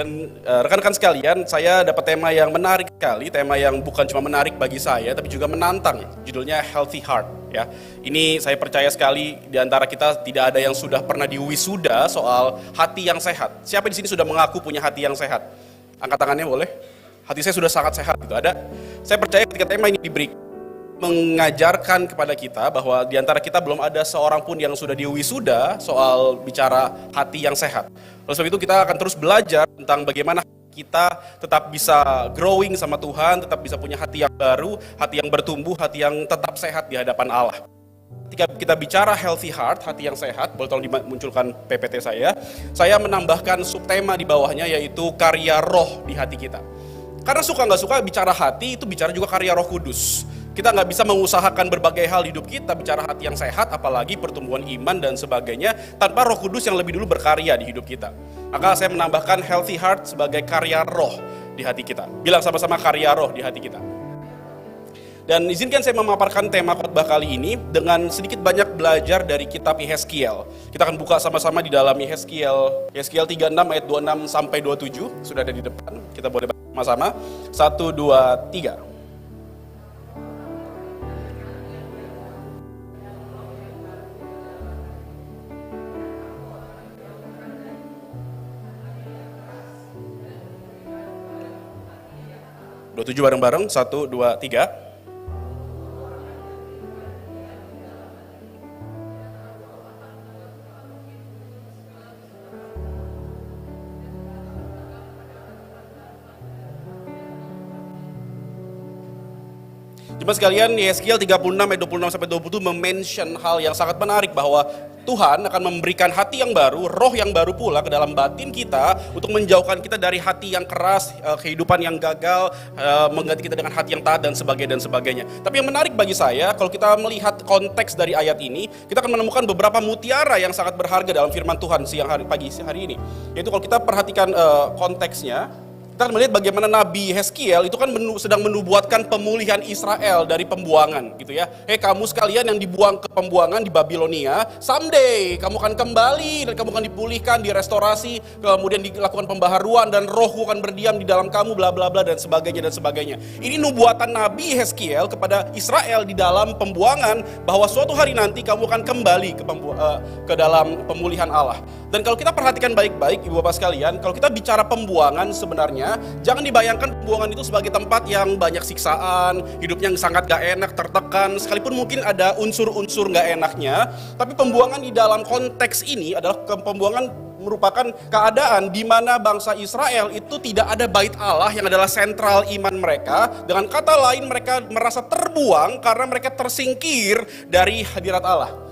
Dan rekan-rekan sekalian, saya dapat tema yang menarik sekali, tema yang bukan cuma menarik bagi saya, tapi juga menantang. Judulnya Healthy Heart. Ya, ini saya percaya sekali di antara kita tidak ada yang sudah pernah diwisuda soal hati yang sehat. Siapa di sini sudah mengaku punya hati yang sehat? Angkat tangannya boleh. Hati saya sudah sangat sehat. Gitu ada. Saya percaya ketika tema ini diberi mengajarkan kepada kita bahwa di antara kita belum ada seorang pun yang sudah diwisuda soal bicara hati yang sehat. Oleh sebab itu kita akan terus belajar tentang bagaimana kita tetap bisa growing sama Tuhan, tetap bisa punya hati yang baru, hati yang bertumbuh, hati yang tetap sehat di hadapan Allah. Ketika kita bicara healthy heart, hati yang sehat, boleh tolong dimunculkan PPT saya menambahkan subtema di bawahnya yaitu karya roh di hati kita. Karena suka nggak suka bicara hati itu bicara juga karya Roh Kudus. Kita nggak bisa mengusahakan berbagai hal di hidup kita, bicara hati yang sehat, apalagi pertumbuhan iman dan sebagainya, tanpa Roh Kudus yang lebih dulu berkarya di hidup kita. Maka saya menambahkan healthy heart sebagai karya roh di hati kita. Bilang sama-sama karya roh di hati kita. Dan izinkan saya memaparkan tema khotbah kali ini dengan sedikit banyak belajar dari kitab Yehezkiel. Kita akan buka sama-sama di dalam Yehezkiel 36 ayat 26 sampai 27, sudah ada di depan. Kita boleh baca sama-sama. 1, 2, 3. Dua tujuh bareng-bareng, 1, 2, 3. Jemaat sekalian, Yehezkiel 36 ayat 26 sampai 27 mention hal yang sangat menarik bahwa Tuhan akan memberikan hati yang baru, roh yang baru pula ke dalam batin kita untuk menjauhkan kita dari hati yang keras, kehidupan yang gagal, mengganti kita dengan hati yang taat dan sebagainya. Tapi yang menarik bagi saya, kalau kita melihat konteks dari ayat ini, kita akan menemukan beberapa mutiara yang sangat berharga dalam firman Tuhan pagi hari ini. Yaitu kalau kita perhatikan konteksnya, kita akan melihat bagaimana Nabi Yehezkiel itu kan sedang menubuatkan pemulihan Israel dari pembuangan gitu ya. Kamu sekalian yang dibuang ke pembuangan di Babilonia, someday kamu akan kembali dan kamu akan dipulihkan, direstorasi, kemudian dilakukan pembaharuan dan rohku akan berdiam di dalam kamu, bla bla bla dan sebagainya. Ini nubuatan Nabi Yehezkiel kepada Israel di dalam pembuangan bahwa suatu hari nanti kamu akan kembali ke dalam pemulihan Allah. Dan kalau kita perhatikan baik-baik Ibu Bapak sekalian, kalau kita bicara pembuangan sebenarnya jangan dibayangkan pembuangan itu sebagai tempat yang banyak siksaan, hidupnya yang sangat gak enak, tertekan, sekalipun mungkin ada unsur-unsur gak enaknya. Tapi pembuangan di dalam konteks ini adalah pembuangan merupakan keadaan di mana bangsa Israel itu tidak ada bait Allah yang adalah sentral iman mereka. Dengan kata lain, mereka merasa terbuang karena mereka tersingkir dari hadirat Allah.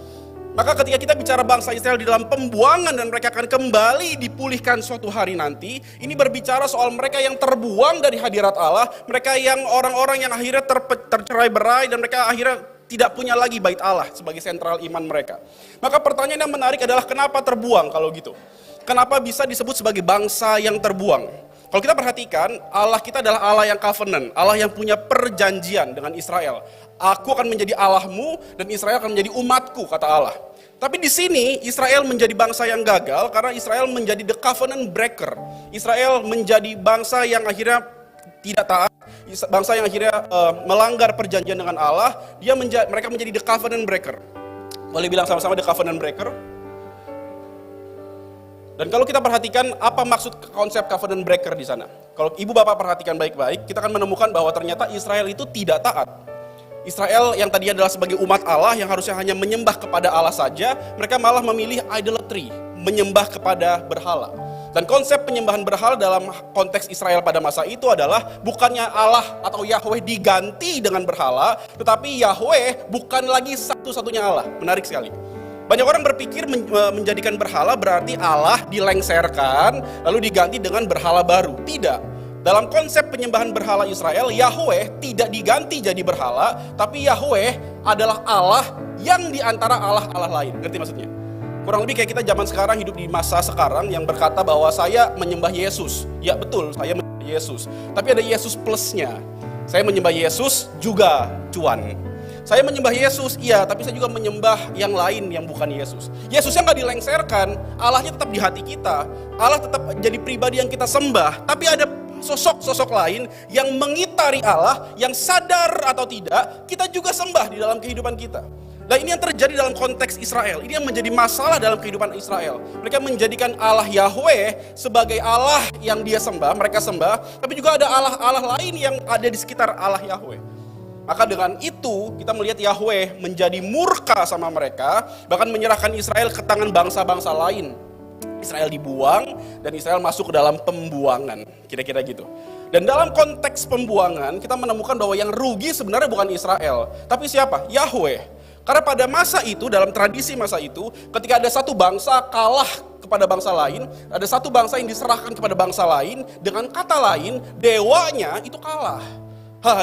Maka ketika kita bicara bangsa Israel di dalam pembuangan dan mereka akan kembali dipulihkan suatu hari nanti, ini berbicara soal mereka yang terbuang dari hadirat Allah, mereka yang orang-orang yang akhirnya tercerai-berai dan mereka akhirnya tidak punya lagi bait Allah sebagai sentral iman mereka. Maka pertanyaan yang menarik adalah kenapa terbuang kalau gitu? Kenapa bisa disebut sebagai bangsa yang terbuang? Kalau kita perhatikan, Allah kita adalah Allah yang covenant, Allah yang punya perjanjian dengan Israel. Aku akan menjadi Allahmu dan Israel akan menjadi umatku, kata Allah. Tapi di sini Israel menjadi bangsa yang gagal karena Israel menjadi the covenant breaker. Israel menjadi bangsa yang akhirnya tidak taat, bangsa yang akhirnya melanggar perjanjian dengan Allah. Mereka menjadi the covenant breaker. Boleh bilang sama-sama the covenant breaker? Dan kalau kita perhatikan apa maksud konsep covenant breaker di sana. Kalau Ibu Bapak perhatikan baik-baik, kita akan menemukan bahwa ternyata Israel itu tidak taat. Israel yang tadinya adalah sebagai umat Allah yang harusnya hanya menyembah kepada Allah saja, mereka malah memilih idolatry, menyembah kepada berhala. Dan konsep penyembahan berhala dalam konteks Israel pada masa itu adalah bukannya Allah atau Yahweh diganti dengan berhala, tetapi Yahweh bukan lagi satu-satunya Allah. Menarik sekali. Banyak orang berpikir menjadikan berhala berarti Allah dilengserkan lalu diganti dengan berhala baru. Tidak. Dalam konsep penyembahan berhala Israel, Yahweh tidak diganti jadi berhala, tapi Yahweh adalah Allah yang diantara Allah-Allah lain. Ngerti maksudnya? Kurang lebih kayak kita zaman sekarang hidup di masa sekarang yang berkata bahwa saya menyembah Yesus. Ya betul, saya menyembah Yesus. Tapi ada Yesus plusnya. Saya menyembah Yesus juga cuan. Saya menyembah Yesus, iya, tapi saya juga menyembah yang lain yang bukan Yesus. Yesusnya nggak dilengserkan, Allahnya tetap di hati kita. Allah tetap jadi pribadi yang kita sembah, tapi ada sosok-sosok lain yang mengitari Allah, yang sadar atau tidak, kita juga sembah di dalam kehidupan kita. Nah, ini yang terjadi dalam konteks Israel. Ini yang menjadi masalah dalam kehidupan Israel. Mereka menjadikan Allah Yahweh sebagai Allah yang dia sembah, mereka sembah, tapi juga ada Allah-Allah lain yang ada di sekitar Allah Yahweh. Maka dengan itu kita melihat Yahweh menjadi murka sama mereka, bahkan menyerahkan Israel ke tangan bangsa-bangsa lain. Israel dibuang dan Israel masuk ke dalam pembuangan, kira-kira gitu. Dan dalam konteks pembuangan kita menemukan bahwa yang rugi sebenarnya bukan Israel, tapi siapa? Yahweh. Karena pada masa itu, dalam tradisi masa itu, ketika ada satu bangsa kalah kepada bangsa lain, ada satu bangsa yang diserahkan kepada bangsa lain, dengan kata lain, dewanya itu kalah.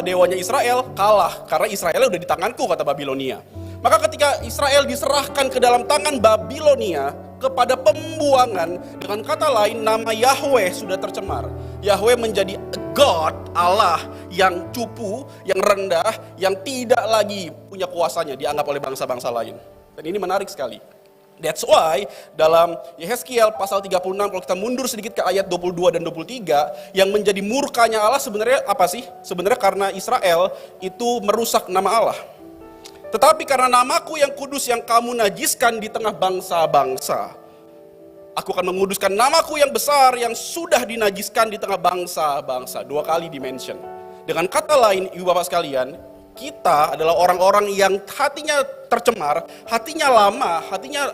Dewanya Israel kalah, karena Israel udah di tanganku, kata Babilonia. Maka ketika Israel diserahkan ke dalam tangan Babilonia, kepada pembuangan, dengan kata lain nama Yahweh sudah tercemar. Yahweh menjadi God, Allah yang cupu, yang rendah, yang tidak lagi punya kuasanya, dianggap oleh bangsa-bangsa lain. Dan ini menarik sekali. That's why dalam Yehezkiel pasal 36, kalau kita mundur sedikit ke ayat 22 dan 23, yang menjadi murkanya Allah sebenarnya apa sih? Sebenarnya karena Israel itu merusak nama Allah. Tetapi karena namaku yang kudus yang kamu najiskan di tengah bangsa-bangsa, aku akan menguduskan namaku yang besar yang sudah dinajiskan di tengah bangsa-bangsa. 2 kali dimention. Dengan kata lain, ibu bapak sekalian, kita adalah orang-orang yang hatinya tercemar, hatinya lama, hatinya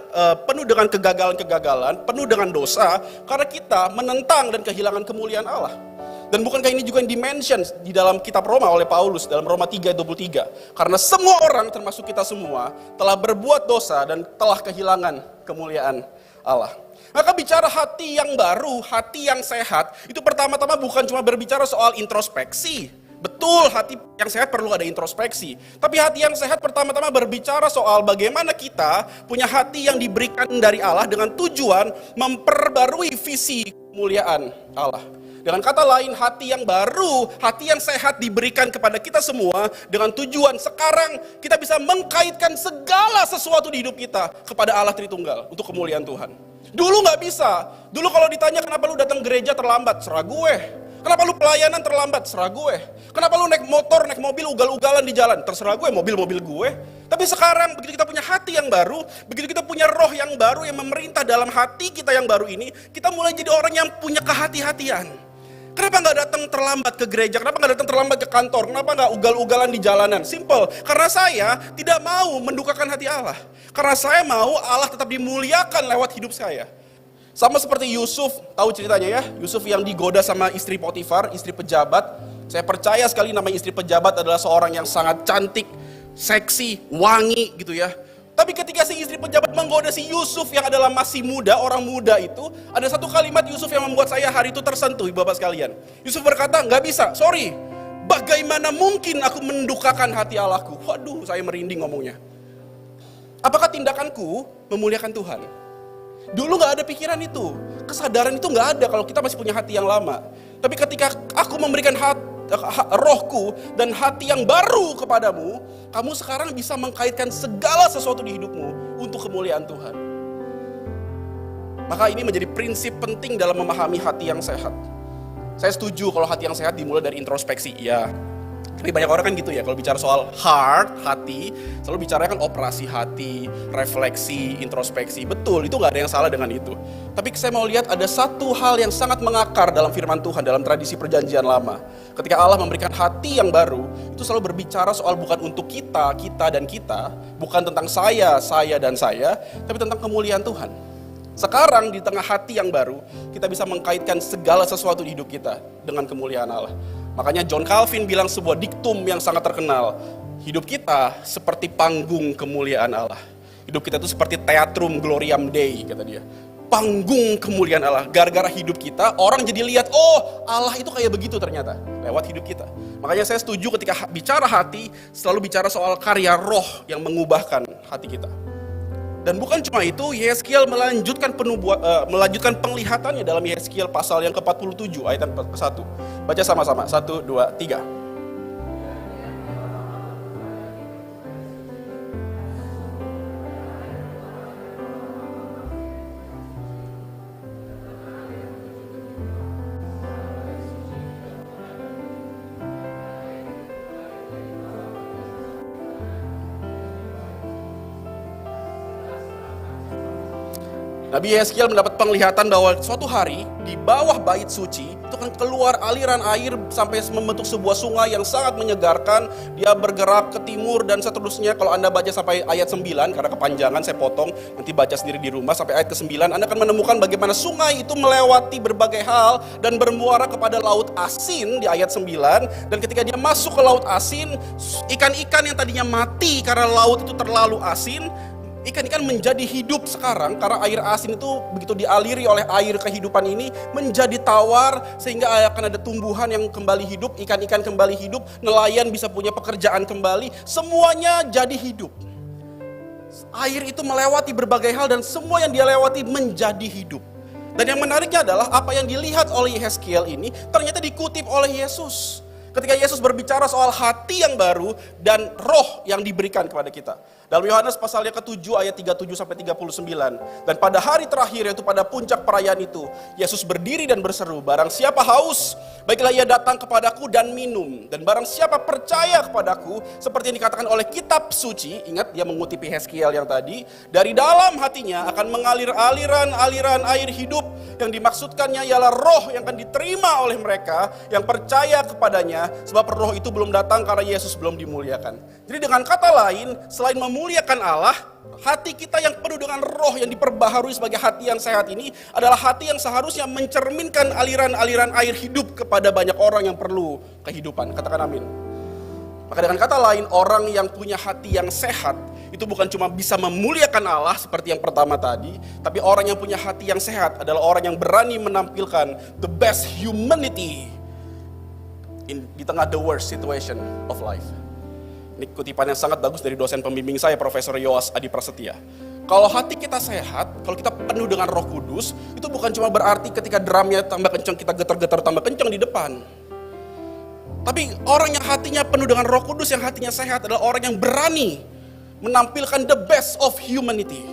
penuh dengan kegagalan-kegagalan, penuh dengan dosa, karena kita menentang dan kehilangan kemuliaan Allah. Dan bukankah ini juga yang dimention di dalam kitab Roma oleh Paulus dalam Roma 3:23. Karena semua orang termasuk kita semua telah berbuat dosa dan telah kehilangan kemuliaan Allah. Maka bicara hati yang baru, hati yang sehat, itu pertama-tama bukan cuma berbicara soal introspeksi. Betul, hati yang sehat perlu ada introspeksi. Tapi hati yang sehat pertama-tama berbicara soal bagaimana kita punya hati yang diberikan dari Allah dengan tujuan memperbarui visi kemuliaan Allah. Dengan kata lain, hati yang baru, hati yang sehat diberikan kepada kita semua dengan tujuan sekarang kita bisa mengkaitkan segala sesuatu di hidup kita kepada Allah Tritunggal untuk kemuliaan Tuhan. Dulu nggak bisa. Dulu kalau ditanya kenapa lu datang gereja terlambat, serah gue. Kenapa lu pelayanan terlambat, serah gue. Kenapa lu naik motor, naik mobil, ugal-ugalan di jalan, terserah gue, mobil-mobil gue. Tapi sekarang begitu kita punya hati yang baru, begitu kita punya roh yang baru yang memerintah dalam hati kita yang baru ini, kita mulai jadi orang yang punya kehati-hatian. Kenapa nggak datang terlambat ke gereja? Kenapa nggak datang terlambat ke kantor? Kenapa nggak ugal-ugalan di jalanan? Simple, karena saya tidak mau mendukakan hati Allah. Karena saya mau Allah tetap dimuliakan lewat hidup saya. Sama seperti Yusuf, tahu ceritanya ya? Yusuf yang digoda sama istri Potifar, istri pejabat. Saya percaya sekali nama istri pejabat adalah seorang yang sangat cantik, seksi, wangi gitu ya. Tapi ketika si istri pejabat menggoda si Yusuf yang adalah masih muda, orang muda itu, ada satu kalimat Yusuf yang membuat saya hari itu tersentuh, ibu bapak sekalian. Yusuf berkata, nggak bisa, sorry. Bagaimana mungkin aku mendukakan hati Allahku? Waduh, saya merinding ngomongnya. Apakah tindakanku memuliakan Tuhan? Dulu nggak ada pikiran itu, kesadaran itu nggak ada kalau kita masih punya hati yang lama. Tapi ketika aku memberikan rohku dan hati yang baru kepadamu, kamu sekarang bisa mengkaitkan segala sesuatu di hidupmu untuk kemuliaan Tuhan. Maka ini menjadi prinsip penting dalam memahami hati yang sehat. Saya setuju kalau hati yang sehat dimulai dari introspeksi, iya. Tapi banyak orang kan gitu ya, kalau bicara soal heart, hati, selalu bicara kan operasi hati, refleksi, introspeksi. Betul, itu gak ada yang salah dengan itu. Tapi saya mau lihat ada satu hal yang sangat mengakar dalam firman Tuhan, dalam tradisi perjanjian lama. Ketika Allah memberikan hati yang baru, itu selalu berbicara soal bukan untuk kita, dan kita. Bukan tentang saya, dan saya, tapi tentang kemuliaan Tuhan. Sekarang di tengah hati yang baru, kita bisa mengkaitkan segala sesuatu di hidup kita dengan kemuliaan Allah. Makanya John Calvin bilang sebuah diktum yang sangat terkenal. Hidup kita seperti panggung kemuliaan Allah. Hidup kita itu seperti Theatrum Gloriam Dei, kata dia. Panggung kemuliaan Allah. Gara-gara hidup kita, orang jadi lihat, oh Allah itu kayak begitu ternyata. Lewat hidup kita. Makanya saya setuju ketika bicara hati, selalu bicara soal karya roh yang mengubahkan hati kita. Dan bukan cuma itu, Yehezkiel melanjutkan penglihatannya dalam Yehezkiel pasal yang ke-47 ayat yang ke-1. Baca sama-sama, 1, 2, 3. Nabi Yeskiel mendapat penglihatan bahwa suatu hari di bawah bait suci itu akan keluar aliran air sampai membentuk sebuah sungai yang sangat menyegarkan. Dia bergerak ke timur dan seterusnya. Kalau Anda baca sampai ayat 9, karena kepanjangan saya potong, nanti baca sendiri di rumah sampai ayat ke-9, Anda akan menemukan bagaimana sungai itu melewati berbagai hal dan bermuara kepada laut asin di ayat 9. Dan ketika dia masuk ke laut asin, ikan-ikan yang tadinya mati karena laut itu terlalu asin, ikan-ikan menjadi hidup sekarang karena air asin itu begitu dialiri oleh air kehidupan ini menjadi tawar sehingga akan ada tumbuhan yang kembali hidup, ikan-ikan kembali hidup, nelayan bisa punya pekerjaan kembali, semuanya jadi hidup. Air itu melewati berbagai hal dan semua yang dia lewati menjadi hidup. Dan yang menariknya adalah apa yang dilihat oleh Yeskiel ini ternyata dikutip oleh Yesus. Ketika Yesus berbicara soal hati yang baru dan roh yang diberikan kepada kita. Dalam Yohanes pasalnya ke-7 ayat 37 sampai 39. Dan pada hari terakhir, yaitu pada puncak perayaan itu, Yesus berdiri dan berseru, barang siapa haus, baiklah ia datang kepadaku dan minum. Dan barang siapa percaya kepadaku, seperti yang dikatakan oleh kitab suci, ingat dia mengutip Yeskiel yang tadi, dari dalam hatinya akan mengalir aliran air hidup. Yang dimaksudkannya ialah roh yang akan diterima oleh mereka yang percaya kepadanya, sebab roh itu belum datang karena Yesus belum dimuliakan. Jadi dengan kata lain, selain memuliakan Allah, hati kita yang penuh dengan roh yang diperbaharui sebagai hati yang sehat ini adalah hati yang seharusnya mencerminkan aliran-aliran air hidup kepada banyak orang yang perlu kehidupan. Katakan amin. Maka dengan kata lain, orang yang punya hati yang sehat itu bukan cuma bisa memuliakan Allah seperti yang pertama tadi, tapi orang yang punya hati yang sehat adalah orang yang berani menampilkan the best humanity di tengah the worst situation of life. Ini kutipan yang sangat bagus dari dosen pembimbing saya, Profesor Yoas Adi Prasetya. Kalau hati kita sehat, kalau kita penuh dengan Roh Kudus, itu bukan cuma berarti ketika drumnya tambah kencang, kita getar-getar tambah kencang di depan. Tapi orang yang hatinya penuh dengan Roh Kudus, yang hatinya sehat adalah orang yang berani menampilkan the best of humanity.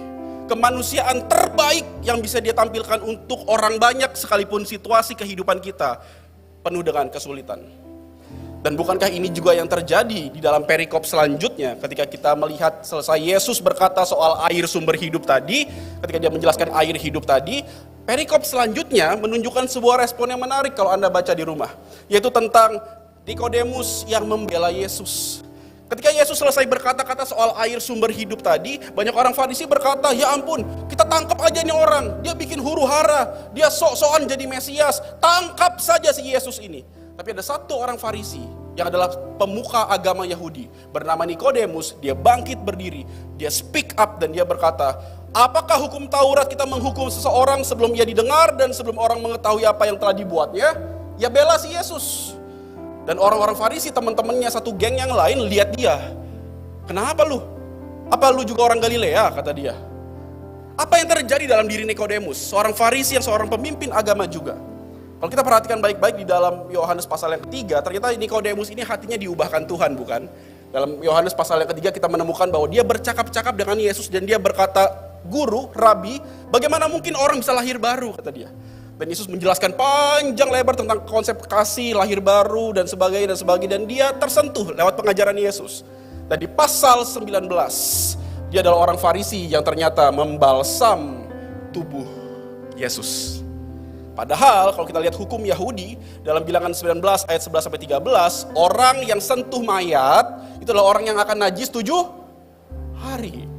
Kemanusiaan terbaik yang bisa dia tampilkan untuk orang banyak sekalipun situasi kehidupan kita penuh dengan kesulitan. Dan bukankah ini juga yang terjadi di dalam perikop selanjutnya ketika kita melihat selesai Yesus berkata soal air sumber hidup tadi, ketika dia menjelaskan air hidup tadi, perikop selanjutnya menunjukkan sebuah respon yang menarik kalau Anda baca di rumah, yaitu tentang Nikodemus yang membela Yesus. Ketika Yesus selesai berkata-kata soal air sumber hidup tadi, banyak orang Farisi berkata, ya ampun, kita tangkap aja nih orang, dia bikin huru hara, dia sok-sokan jadi Mesias, tangkap saja si Yesus ini. Tapi ada satu orang Farisi yang adalah pemuka agama Yahudi, bernama Nikodemus, dia bangkit berdiri, dia speak up dan dia berkata, apakah hukum Taurat kita menghukum seseorang sebelum ia didengar dan sebelum orang mengetahui apa yang telah dibuatnya? Ya bela si Yesus. Dan orang-orang Farisi, teman-temannya satu geng yang lain lihat dia. Kenapa lu? Apa lu juga orang Galilea? Kata dia. Apa yang terjadi dalam diri Nikodemus? Seorang Farisi yang seorang pemimpin agama juga. Kalau kita perhatikan baik-baik di dalam Yohanes pasal yang ketiga, ternyata Nikodemus ini hatinya diubahkan Tuhan, bukan? Dalam Yohanes pasal yang ketiga kita menemukan bahwa dia bercakap-cakap dengan Yesus dan dia berkata, guru, rabi, bagaimana mungkin orang bisa lahir baru? Kata dia. Dan Yesus menjelaskan panjang lebar tentang konsep kasih, lahir baru, dan sebagainya. Dan dia tersentuh lewat pengajaran Yesus. Dan di pasal 19, dia adalah orang Farisi yang ternyata membalsam tubuh Yesus. Padahal kalau kita lihat hukum Yahudi, dalam bilangan 19 ayat 11-13, orang yang sentuh mayat, itu adalah orang yang akan najis 7 hari.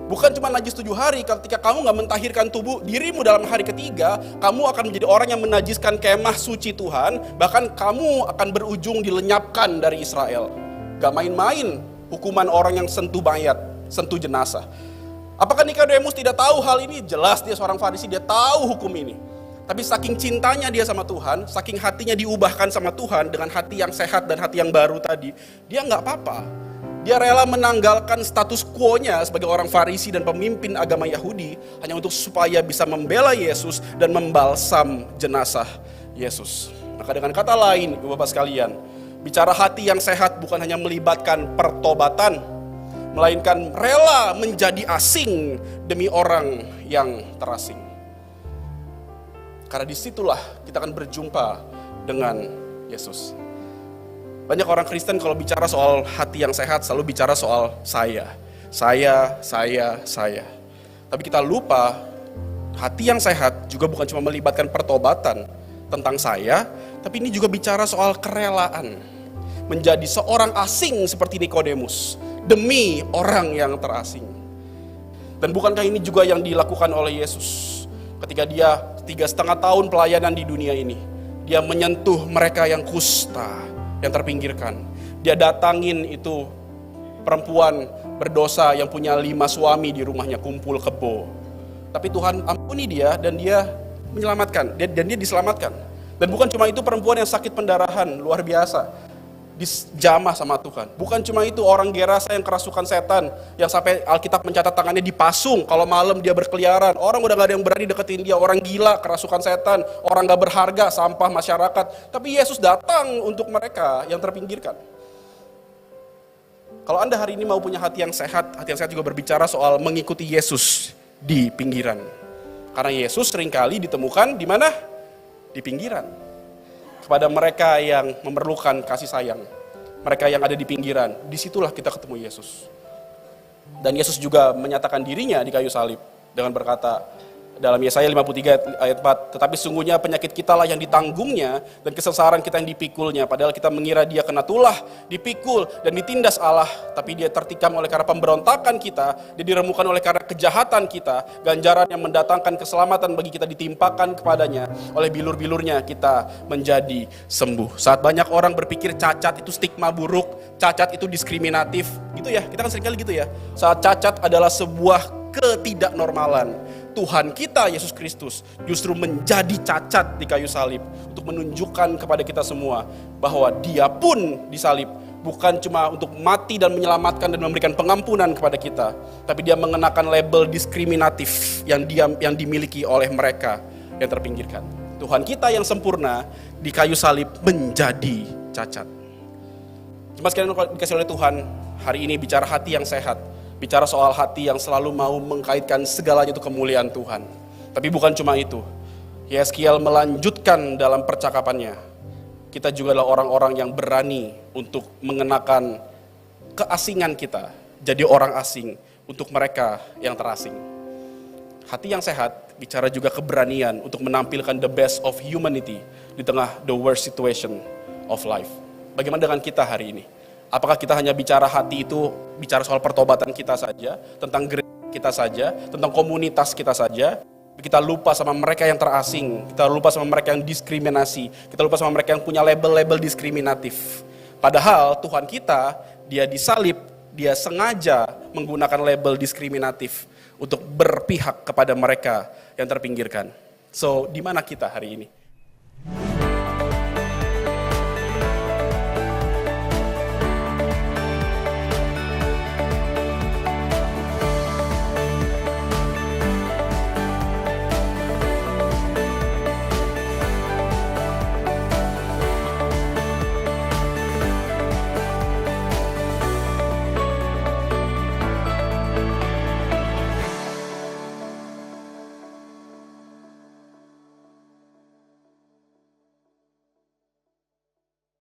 Bukan cuma najis 7 hari, ketika kamu gak mentahirkan tubuh dirimu dalam hari ketiga, kamu akan menjadi orang yang menajiskan kemah suci Tuhan, bahkan kamu akan berujung dilenyapkan dari Israel. Gak main-main hukuman orang yang sentuh mayat, sentuh jenazah. Apakah Nikodemus tidak tahu hal ini? Jelas dia seorang Farisi, dia tahu hukum ini. Tapi saking cintanya dia sama Tuhan, saking hatinya diubahkan sama Tuhan dengan hati yang sehat dan hati yang baru tadi, dia gak apa-apa. Dia rela menanggalkan status quo-nya sebagai orang Farisi dan pemimpin agama Yahudi hanya untuk supaya bisa membela Yesus dan membalsam jenazah Yesus. Maka dengan kata lain, Bapak sekalian, bicara hati yang sehat bukan hanya melibatkan pertobatan, melainkan rela menjadi asing demi orang yang terasing. Karena disitulah kita akan berjumpa dengan Yesus. Banyak orang Kristen kalau bicara soal hati yang sehat selalu bicara soal saya. Tapi kita lupa Hati yang sehat juga bukan cuma melibatkan pertobatan tentang saya, tapi ini juga bicara soal kerelaan. Menjadi seorang asing seperti Nikodemus demi orang yang terasing. Dan bukankah ini juga yang dilakukan oleh Yesus ketika dia 3,5 tahun pelayanan di dunia ini. Dia menyentuh mereka yang kusta, yang terpinggirkan. Dia datangin itu perempuan berdosa yang punya 5 suami di rumahnya kumpul kebo. Tapi Tuhan ampuni dia dan dia menyelamatkan, dan dia diselamatkan. Dan bukan cuma itu, perempuan yang sakit pendarahan luar biasa dijamah sama Tuhan. Bukan cuma itu, orang Gerasa yang kerasukan setan, yang sampai Alkitab mencatat tangannya dipasung, kalau malam dia berkeliaran, orang udah gak ada yang berani deketin dia, orang gila, kerasukan setan, orang gak berharga, sampah masyarakat. Tapi Yesus datang untuk mereka yang terpinggirkan. Kalau Anda hari ini mau punya hati yang sehat juga berbicara soal mengikuti Yesus di pinggiran. Karena Yesus seringkali ditemukan di mana? Di pinggiran. Kepada mereka yang memerlukan kasih sayang, mereka yang ada di pinggiran, disitulah kita ketemu Yesus. Dan Yesus juga menyatakan dirinya di kayu salib dengan berkata dalam Yesaya 53 ayat 4, tetapi sungguhnya penyakit kita lah yang ditanggungnya dan kesengsaraan kita yang dipikulnya. Padahal kita mengira dia kena tulah, dipikul dan ditindas Allah, tapi dia tertikam oleh karena pemberontakan kita, dia diremukkan oleh karena kejahatan kita, ganjaran yang mendatangkan keselamatan bagi kita ditimpakan kepadanya, oleh bilur-bilurnya kita menjadi sembuh. Saat banyak orang berpikir cacat itu stigma buruk, cacat itu diskriminatif, gitu ya, kita kan seringkali gitu ya. Saat cacat adalah sebuah ketidaknormalan, Tuhan kita Yesus Kristus justru menjadi cacat di kayu salib untuk menunjukkan kepada kita semua bahwa dia pun disalib bukan cuma untuk mati dan menyelamatkan dan memberikan pengampunan kepada kita, tapi dia mengenakan label diskriminatif yang dimiliki oleh mereka yang terpinggirkan. Tuhan kita yang sempurna di kayu salib menjadi cacat. Jemaat sekalian dikasih oleh Tuhan, hari ini bicara hati yang sehat, bicara soal hati yang selalu mau mengkaitkan segalanya itu kemuliaan Tuhan. Tapi bukan cuma itu. Yeskiel melanjutkan dalam percakapannya. Kita juga adalah orang-orang yang berani untuk mengenakan keasingan kita. Jadi orang asing untuk mereka yang terasing. Hati yang sehat bicara juga keberanian untuk menampilkan the best of humanity di tengah the worst situation of life. Bagaimana dengan kita hari ini? Apakah kita hanya bicara hati itu, bicara soal pertobatan kita saja, tentang gereja kita saja, tentang komunitas kita saja, kita lupa sama mereka yang terasing, kita lupa sama mereka yang diskriminasi, kita lupa sama mereka yang punya label-label diskriminatif. Padahal Tuhan kita, dia disalib, dia sengaja menggunakan label diskriminatif untuk berpihak kepada mereka yang terpinggirkan. So, di mana kita hari ini?